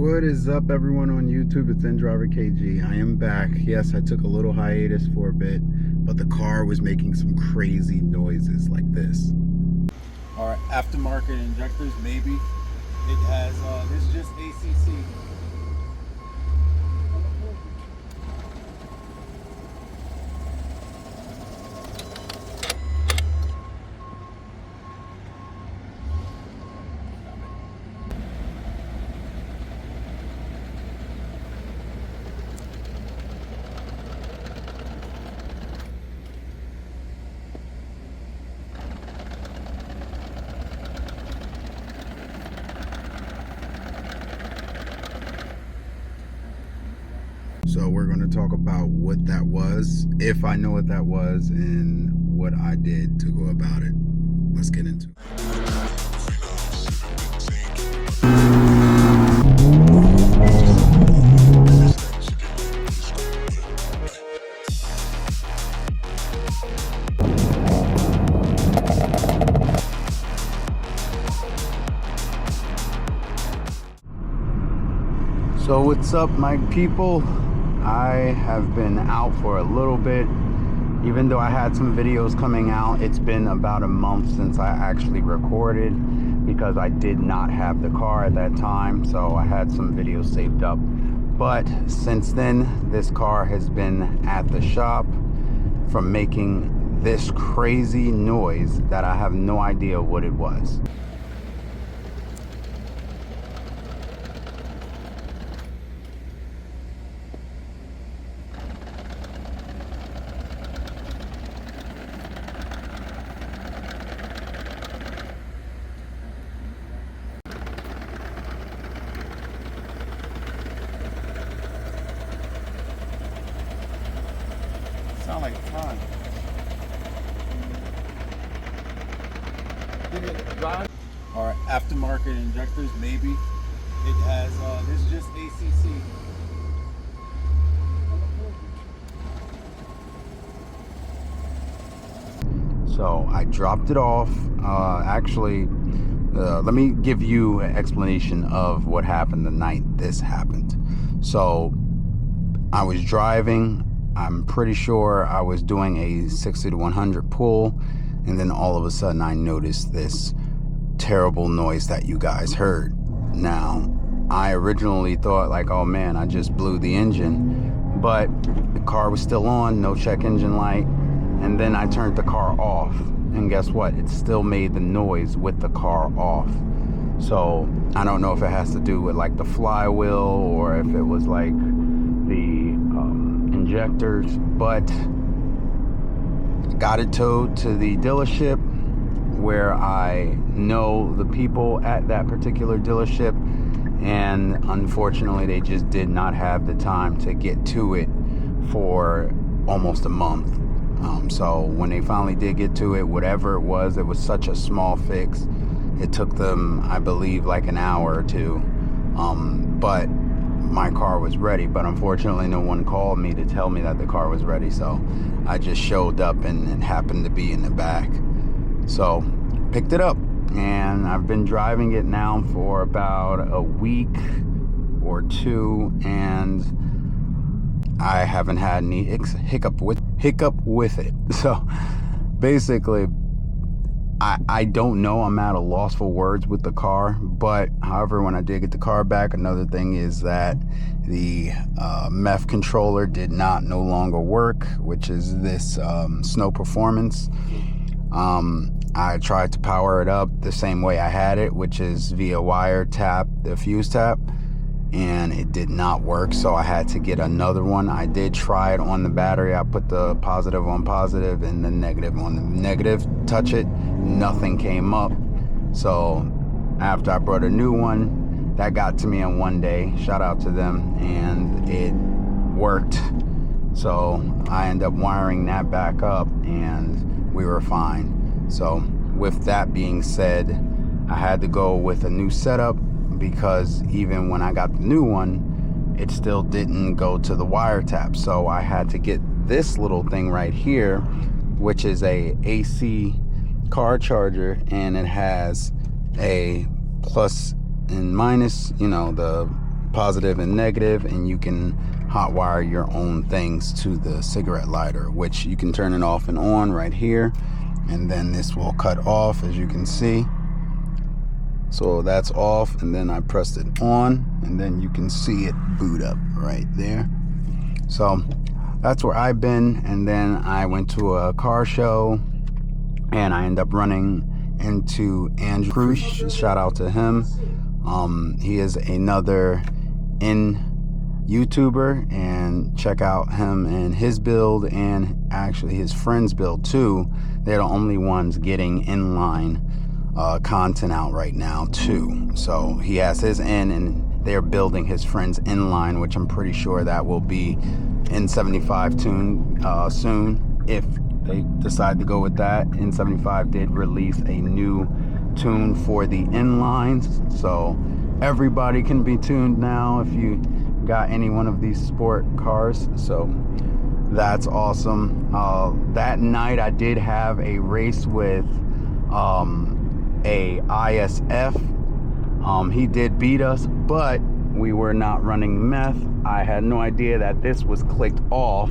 What is up, everyone on YouTube? It's InDriver KG. I am back. Yes, I took a little hiatus for a bit, but the car was making some crazy noises like this. All right, aftermarket injectors, maybe. It has, this is just ACC. So we're going to talk about what that was, if I know what that was, and what I did to go about it. Let's get into it. So what's up, my people? I have been out for a little bit. Even though I had some videos coming out, it's been about a month since I actually recorded because I did not have the car at that time, so I had some videos saved up. But since then, this car has been at the shop from making this crazy noise that I have no idea what it was. Sound like a ton. All right, aftermarket injectors, maybe. It has, this is just ACC. So I dropped it off. Let me give you an explanation of what happened the night this happened. So I was driving. I'm pretty sure I was doing a 60 to 100 pull, and then all of a sudden I noticed this terrible noise that you guys heard. Now, I originally thought like, oh man, I just blew the engine, but the car was still on, no check engine light, and then I turned the car off, and guess what? It still made the noise with the car off. So I don't know if it has to do with like the flywheel or if it was like the injectors, but got it towed to the dealership where I know the people at that particular dealership, and unfortunately they just did not have the time to get to it for almost a month. So when they finally did get to it, whatever it was such a small fix. It took them, I believe, like an hour or two, but my car was ready. But unfortunately no one called me to tell me that the car was ready, so I just showed up and it happened to be in the back. So picked it up, and I've been driving it now for about a week or two, and I haven't had any hiccup with it. So basically I don't know, I'm at a loss for words with the car. But however, when I did get the car back, another thing is that the meth controller did no longer work, which is this Snow Performance. I tried to power it up the same way I had it, which is via wire tap, the fuse tap, and it did not work, so I had to get another one. I did try it on the battery. I put the positive on positive and the negative on the negative, touch it, nothing came up. So after I brought a new one, that got to me in one day, shout out to them, and it worked. So I ended up wiring that back up and we were fine. So with that being said, I had to go with a new setup, because even when I got the new one, it still didn't go to the wiretap. So I had to get this little thing right here, which is a AC car charger, and it has a plus and minus, you know, the positive and negative, and you can hotwire your own things to the cigarette lighter, which you can turn it off and on right here, and then this will cut off, as you can see. So that's off, and then I pressed it on, and then you can see it boot up right there. So that's where I've been. And then I went to a car show, and I ended up running into Andrew Cruz. Shout out to him. He is another YouTuber, and check out him and his build, and actually his friend's build too. They're the only ones getting inline content out right now too. So he has his and they're building his friend's inline, which I'm pretty sure that will be N75 tune soon, if they decide to go with that. N75 did release a new tune for the inlines, so everybody can be tuned now if you got any one of these sport cars. So that's awesome. That night I did have a race with a ISF. He did beat us, but we were not running meth. I had no idea that this was clicked off,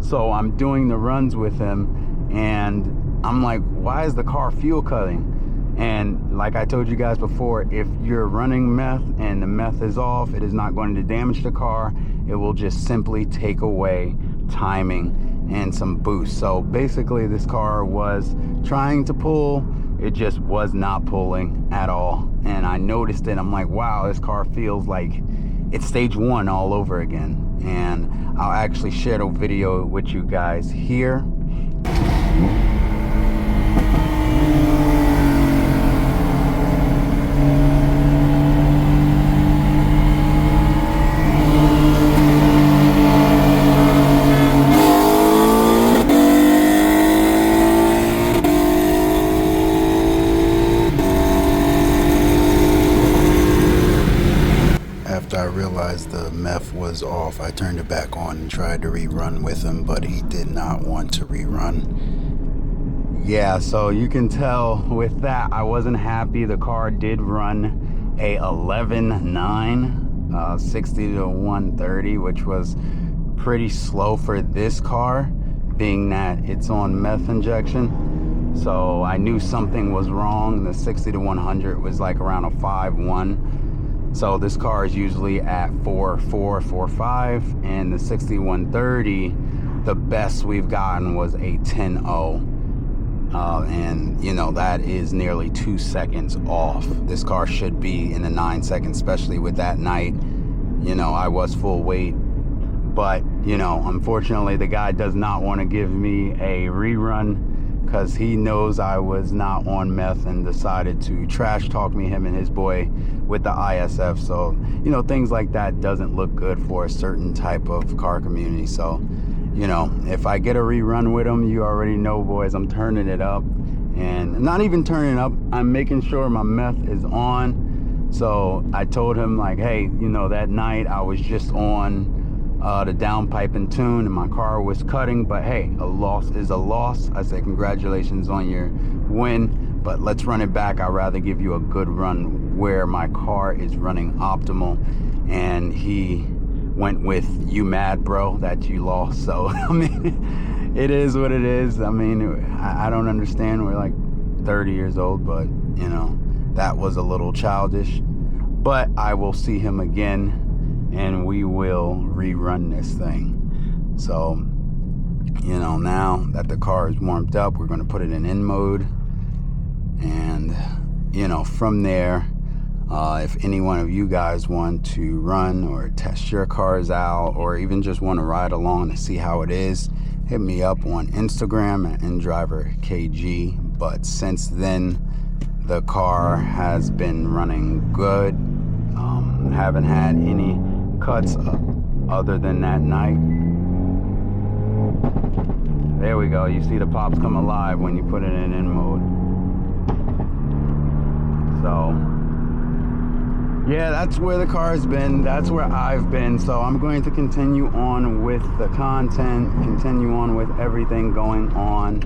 so I'm doing the runs with him, and I'm like, why is the car fuel cutting? And like I told you guys before, if you're running meth and the meth is off, it is not going to damage the car. It will just simply take away timing and some boost. So basically this car was trying to pull, it just was not pulling at all. And I noticed it. I'm like, wow, this car feels like it's stage 1 all over again. And I'll actually share the video with you guys here. After I realized the meth was off, I turned it back on and tried to rerun with him, but he did not want to rerun. Yeah, so you can tell with that, I wasn't happy. The car did run a 11.9, 60 to 130, which was pretty slow for this car, being that it's on meth injection. So I knew something was wrong. The 60 to 100 was like around a 5.1. So this car is usually at 4.4, 4.5, and the 6130, the best we've gotten was a 10.0. And you know, that is nearly 2 seconds off. This car should be in the 9 seconds, especially with that night. You know, I was full weight, but you know, unfortunately the guy does not want to give me a rerun, because he knows I was not on meth and decided to trash talk me, him and his boy, with the ISF. So, you know, things like that doesn't look good for a certain type of car community. So, you know, if I get a rerun with him, you already know, boys, I'm turning it up. And not even turning it up, I'm making sure my meth is on. So I told him, like, hey, you know, that night I was just on the downpipe and tune, and my car was cutting, but hey, a loss is a loss. I said, congratulations on your win, but let's run it back. I'd rather give you a good run where my car is running optimal. And he went with, you mad, bro, that you lost. So I mean, it is what it is. I mean, I don't understand. We're like 30 years old, but you know, that was a little childish. But I will see him again, and we will rerun this thing. So, you know, now that the car is warmed up, we're going to put it in mode. And, you know, from there, if any one of you guys want to run or test your cars out, or even just want to ride along to see how it is, hit me up on Instagram at ndriverkg. But since then, the car has been running good. Haven't had any cuts other than that night. There we go. You see the pops come alive when you put it in mode. So yeah, that's where the car has been. That's where I've been. So I'm going to continue on with the content, continue on with everything going on,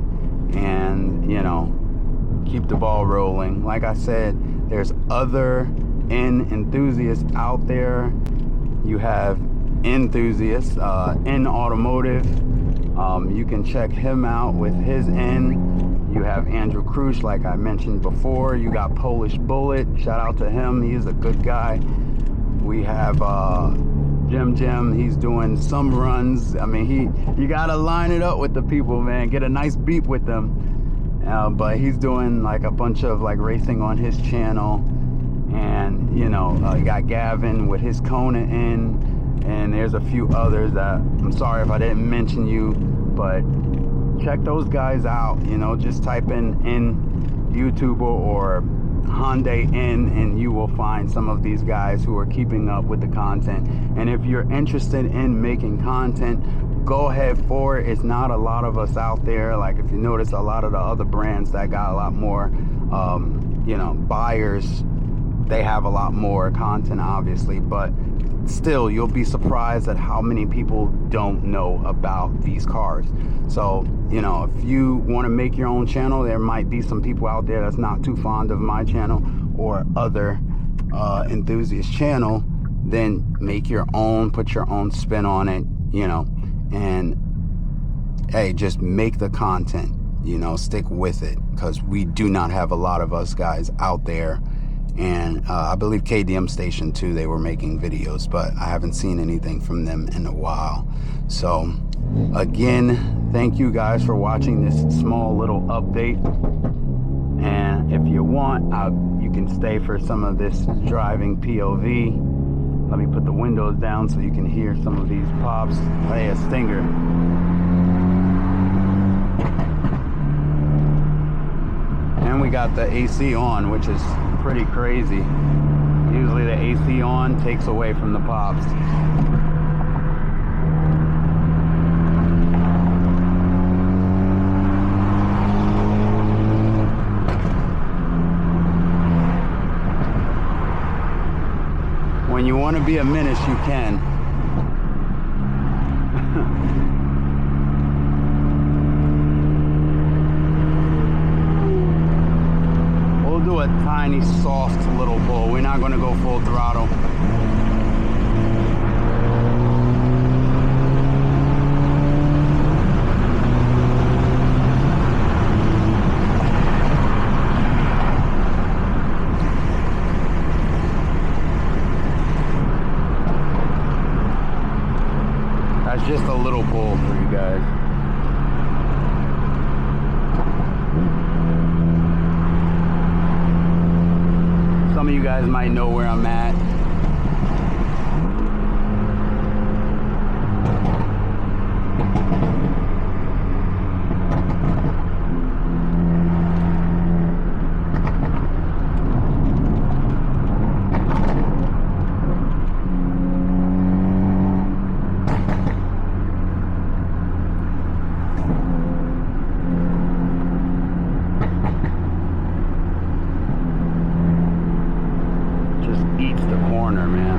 and you know, keep the ball rolling. Like I said, there's other enthusiasts out there, you have enthusiasts in automotive. You can check him out with his N. You have Andrew Krush, like I mentioned before. You got Polish Bullet, shout out to him, he's a good guy. We have Jim, he's doing some runs. I mean, you gotta line it up with the people, man, get a nice beat with them. But he's doing like a bunch of like racing on his channel. And you know, you got Gavin with his Kona in, and there's a few others that I'm sorry if I didn't mention you, but check those guys out. You know, just type in YouTuber or Hyundai in, and you will find some of these guys who are keeping up with the content. And if you're interested in making content, go ahead for it. It's not a lot of us out there. Like if you notice, a lot of the other brands that got a lot more you know, buyers, they have a lot more content, obviously, but still you'll be surprised at how many people don't know about these cars. So, you know, if you want to make your own channel, there might be some people out there that's not too fond of my channel or other enthusiast channel, then make your own, put your own spin on it, you know, and hey, just make the content, you know, stick with it, because we do not have a lot of us guys out there. And I believe KDM Station too, they were making videos, but I haven't seen anything from them in a while. So again, thank you guys for watching this small little update. And if you want, you can stay for some of this driving POV. Let me put the windows down so you can hear some of these pops. Hey, a stinger. And we got the AC on, which is pretty crazy. Usually the AC on takes away from the pops. When you want to be a menace, you can. Do a tiny soft little pull. We're not going to go full throttle. That's just a little pull for you guys. Some of you guys might know where I'm at. Eats the corner, man.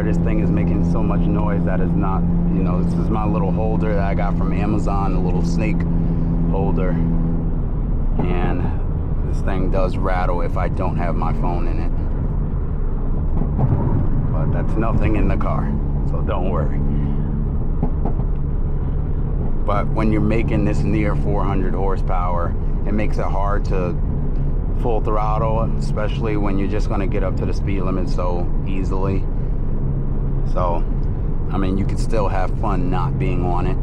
This thing is making so much noise that is not, you know, this is my little holder that I got from Amazon, a little snake holder, and this thing does rattle if I don't have my phone in it, but that's nothing in the car, so don't worry. But when you're making this near 400 horsepower, it makes it hard to full throttle, especially when you're just going to get up to the speed limit so easily. So, I mean, you can still have fun not being on it.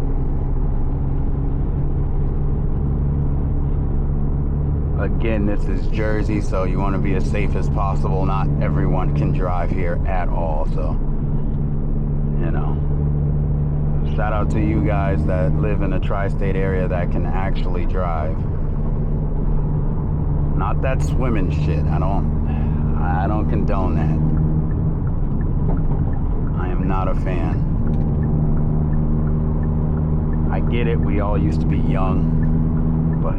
Again, this is Jersey, so you want to be as safe as possible. Not everyone can drive here at all, so, you know. Shout out to you guys that live in a tri-state area that can actually drive. Not that swimming shit. I don't condone that. I am not a fan. I get it, we all used to be young, but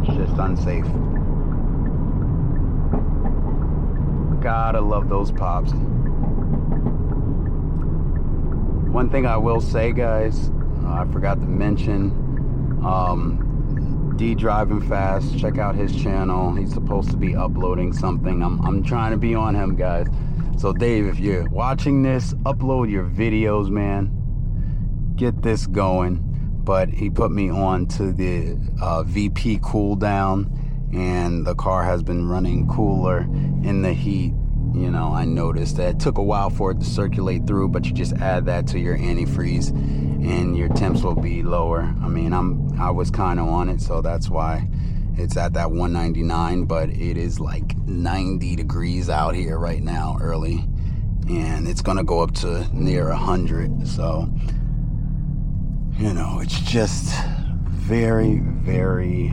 it's just unsafe. Gotta love those pops. One thing I will say, guys, I forgot to mention, D Driving Fast, check out his channel. He's supposed to be uploading something. I'm trying to be on him, guys. So Dave, if you're watching this, upload your videos, man. Get this going. But he put me on to the VP cool down, and the car has been running cooler in the heat. You know, I noticed that it took a while for it to circulate through, but you just add that to your antifreeze and your temps will be lower. I mean, I was kind of on it, so that's why it's at that 199, but it is like 90 degrees out here right now early, and it's gonna go up to near 100. So, you know, it's just very, very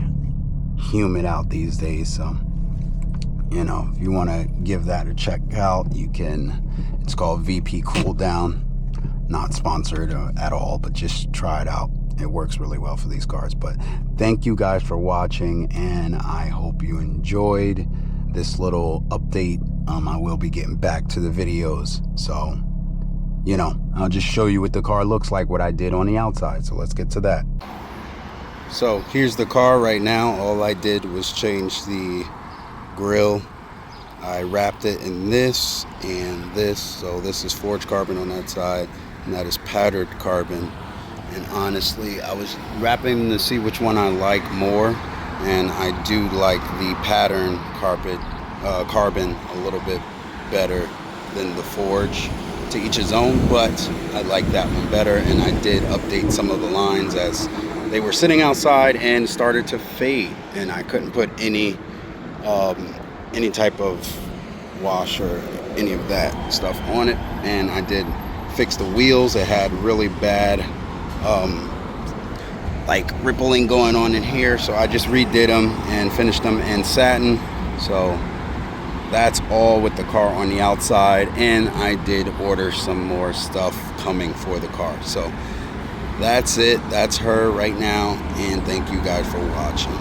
humid out these days. So, you know, if you want to give that a check out, you can. It's called VP Cool Down. Not sponsored at all, but just try it out. It works really well for these cars. But thank you guys for watching, and I hope you enjoyed this little update. I will be getting back to the videos, so, you know, I'll just show you what the car looks like, what I did on the outside. So let's get to that. So here's the car right now. All I did was change the grill. I wrapped it in this and this. So this is forged carbon on that side, and that is powdered carbon. And honestly, I was wrapping to see which one I like more, and I do like the pattern carbon a little bit better than the forge. To each his own, but I like that one better, and I did update some of the lines as they were sitting outside and started to fade, and I couldn't put any type of wash or any of that stuff on it. And I did fix the wheels. It had really bad like rippling going on in here, so I just redid them and finished them in satin. So that's all with the car on the outside, and I did order some more stuff coming for the car. So that's it. That's her right now, and thank you guys for watching.